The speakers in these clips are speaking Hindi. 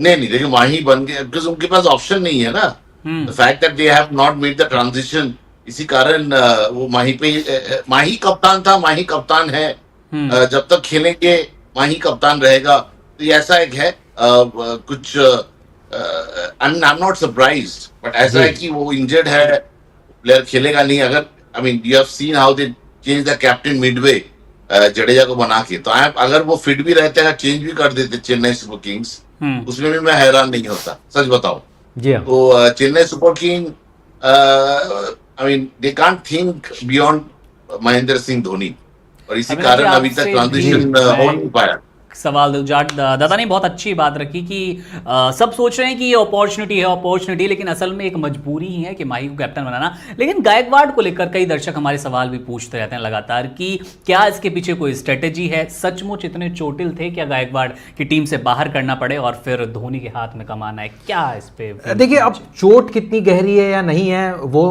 नहीं नहीं, देखिए माही बन गए बिकॉज उनके पास ऑप्शन नहीं है ना। The fact that they have not made the transition, इसी कारण वो माही पे माही कप्तान था, माही कप्तान है। जब तक खेलेंगे माही कप्तान रहेगा, तो ये ऐसा एक है कुछ I am not surprised, but ऐसा जी। है कि वो इंजर्ड है, प्लेयर खेलेगा नहीं। अगर I mean you have seen how they change the captain Midway Jadeja को बना के, तो अगर वो फिट भी रहते, अगर चेंज भी कर देते चेन्नई सुपर किंग्स, उसमें भी मैं हैरान नहीं होता, सच बताओ। जी हाँ। तो Chennai super king I mean they can't think beyond Mahendra Singh Dhoni, और इसी अविनाश जी, कारण अभी तक आपसे जी ट्रांजिशन हो नहीं पाया। सवाल जाट दादा ने बहुत अच्छी बात रखी कि सब सोच रहे हैं कि ये अपॉर्चुनिटी है अपॉर्चुनिटी, लेकिन असल में एक मजबूरी ही है कि माही को कैप्टन बनाना। लेकिन गायकवाड़ को लेकर कई दर्शक हमारे सवाल भी पूछते रहते हैं लगातार कि क्या इसके पीछे कोई स्ट्रेटेजी है, सचमुच इतने चोटिल थे क्या गायकवाड़ की टीम से बाहर करना पड़े और फिर धोनी के हाथ में कमाना है, क्या इस पे? देखिए, अब चोट कितनी गहरी है या नहीं है वो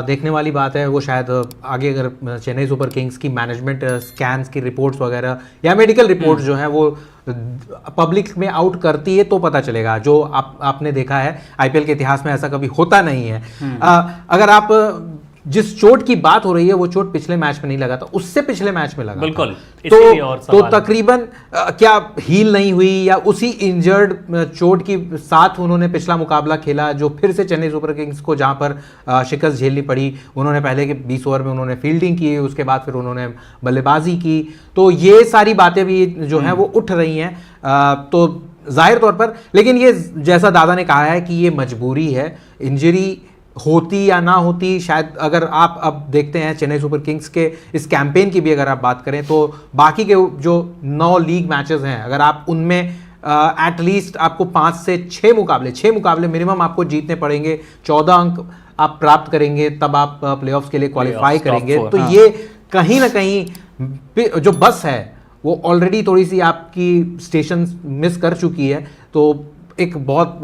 देखने वाली बात है। वो शायद आगे अगर चेन्नई सुपर किंग्स की मैनेजमेंट स्कैन्स की रिपोर्ट्स वगैरह या मेडिकल रिपोर्ट्स जो हैं वो पब्लिक में आउट करती है तो पता चलेगा। जो आपने देखा है आईपीएल के इतिहास में ऐसा कभी होता नहीं है। अगर आप जिस चोट की बात हो रही है वो चोट पिछले मैच में नहीं लगा था, उससे पिछले मैच में लगा बिल्कुल, था। इसीलिए और तो तकरीबन क्या हील नहीं हुई या उसी इंजर्ड चोट की साथ उन्होंने पिछला मुकाबला खेला जो फिर से चेन्नई सुपर किंग्स को जहां पर शिकस्त झेलनी पड़ी। उन्होंने पहले के 20 ओवर में उन्होंने फील्डिंग की, उसके बाद फिर उन्होंने बल्लेबाजी की। तो ये सारी बातें भी जो हैं वो उठ रही हैं। तो जाहिर तौर पर, लेकिन ये जैसा दादा ने कहा है कि ये मजबूरी है। इंजरी होती या ना होती, शायद अगर आप अब देखते हैं चेन्नई सुपर किंग्स के इस कैंपेन की भी अगर आप बात करें तो बाकी के जो 9 लीग मैचेस हैं, अगर आप उनमें एटलीस्ट आपको 5 से 6 मुकाबले मिनिमम आपको जीतने पड़ेंगे, 14 अंक आप प्राप्त करेंगे, तब आप प्लेऑफ्स के लिए क्वालिफाई करेंगे। तो हाँ। ये कहीं ना कहीं जो बस है वो ऑलरेडी थोड़ी सी आपकी स्टेशन मिस कर चुकी है। तो एक बहुत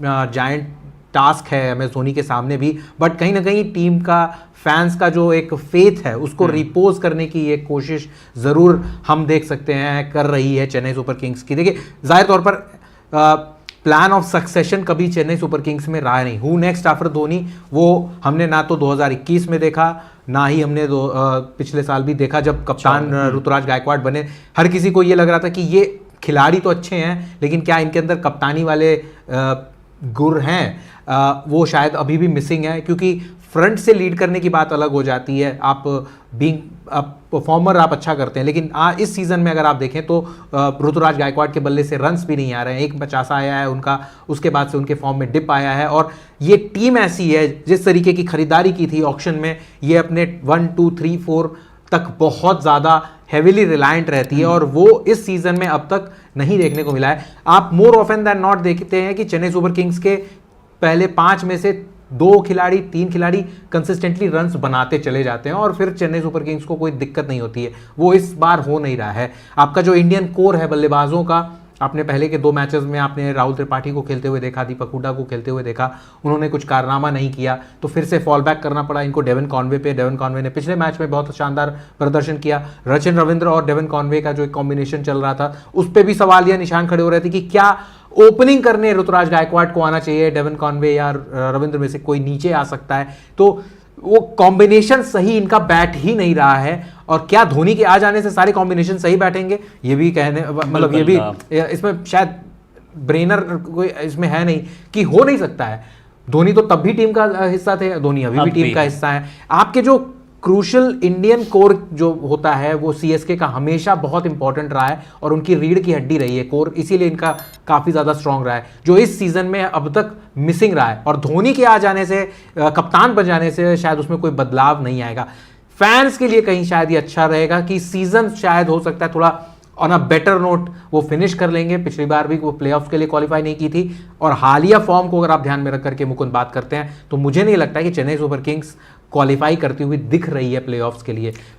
जायंट टास्क है एमएस धोनी के सामने भी, बट कहीं ना कहीं टीम का, फैंस का जो एक फेथ है उसको रिपोज करने की ये कोशिश जरूर हम देख सकते हैं कर रही है चेन्नई सुपर किंग्स की। देखिए, जाहिर तौर पर प्लान ऑफ सक्सेशन कभी चेन्नई सुपर किंग्स में रहा नहीं। हु नेक्स्ट आफ्टर धोनी, वो हमने ना तो 2021 में देखा, ना ही हमने पिछले साल भी देखा जब कप्तान ऋतुराज गायकवाड़ बने। हर किसी को ये लग रहा था कि ये खिलाड़ी तो अच्छे हैं, लेकिन क्या इनके अंदर कप्तानी वाले गुर हैं, वो शायद अभी भी मिसिंग है। क्योंकि फ्रंट से लीड करने की बात अलग हो जाती है, आप बीइंग परफॉर्मर आप अच्छा करते हैं, लेकिन इस सीजन में अगर आप देखें तो ऋतुराज गायकवाड़ के बल्ले से रन्स भी नहीं आ रहे हैं। 150 आया है उनका, उसके बाद से उनके फॉर्म में डिप आया है। और ये टीम ऐसी है, जिस तरीके की खरीदारी की थी ऑक्शन में, ये अपने 1 2 3 4 तक बहुत ज़्यादा हेविली रिलायंट रहती है, और वो इस सीजन में अब तक नहीं देखने को मिला है। आप मोर ऑफन दैन नॉट देखते हैं कि चेन्नई सुपर किंग्स के पहले 5 में से 2 खिलाड़ी 3 खिलाड़ी कंसिस्टेंटली रन्स बनाते चले जाते हैं और फिर चेन्नई सुपर किंग्स को कोई दिक्कत नहीं होती है। वो इस बार हो नहीं रहा है। आपका जो इंडियन कोर है बल्लेबाजों का, आपने पहले के 2 मैचेस में आपने राहुल त्रिपाठी को खेलते हुए देखा, दीपक हुड्डा को खेलते हुए देखा, उन्होंने कुछ कारनामा नहीं किया, तो फिर से फॉल बैक करना पड़ा इनको डेवन कॉनवे पे। डेवन कॉनवे ने पिछले मैच में बहुत शानदार प्रदर्शन किया। रचिन रविंद्र और डेवन कॉनवे का जो एक कॉम्बिनेशन चल रहा था, उस पर भी सवाल या निशान खड़े हो रहे थे कि क्या ओपनिंग करने ऋतुराज गायकवाड़ को आना चाहिए, डेवन कॉनवे या रविंद्र में से कोई नीचे आ सकता है। तो वो कॉम्बिनेशन सही इनका बैठ ही नहीं रहा है। और क्या धोनी के आ जाने से सारे कॉम्बिनेशन सही बैठेंगे, ये भी कहने, मतलब ये भी इसमें शायद ब्रेनर कोई इसमें है नहीं कि हो नहीं सकता है। धोनी तो तब भी टीम का हिस्सा थे, धोनी अभी भी टीम का हिस्सा है। आपके जो क्रूशल इंडियन कोर जो होता है वो सीएसके का हमेशा बहुत इंपॉर्टेंट रहा है और उनकी रीढ़ की हड्डी रही है कोर, इसीलिए इनका काफ़ी ज़्यादा स्ट्रांग रहा है, जो इस सीज़न में अब तक मिसिंग रहा है। और धोनी के आ जाने से, कप्तान बन जाने से शायद उसमें कोई बदलाव नहीं आएगा। फैंस के लिए कहीं शायद ये अच्छा रहेगा कि सीज़न शायद हो सकता है थोड़ा ऑन अ बेटर नोट वो फिनिश कर लेंगे। पिछली बार भी वो प्लेऑफ्स के लिए क्वालिफाई नहीं की थी। और हालिया फॉर्म को अगर आप ध्यान में रख करके मुकुंद बात करते हैं तो मुझे नहीं लगता कि चेन्नई सुपर किंग्स क्वालिफाई करती हुई दिख रही है प्लेऑफ्स के लिए।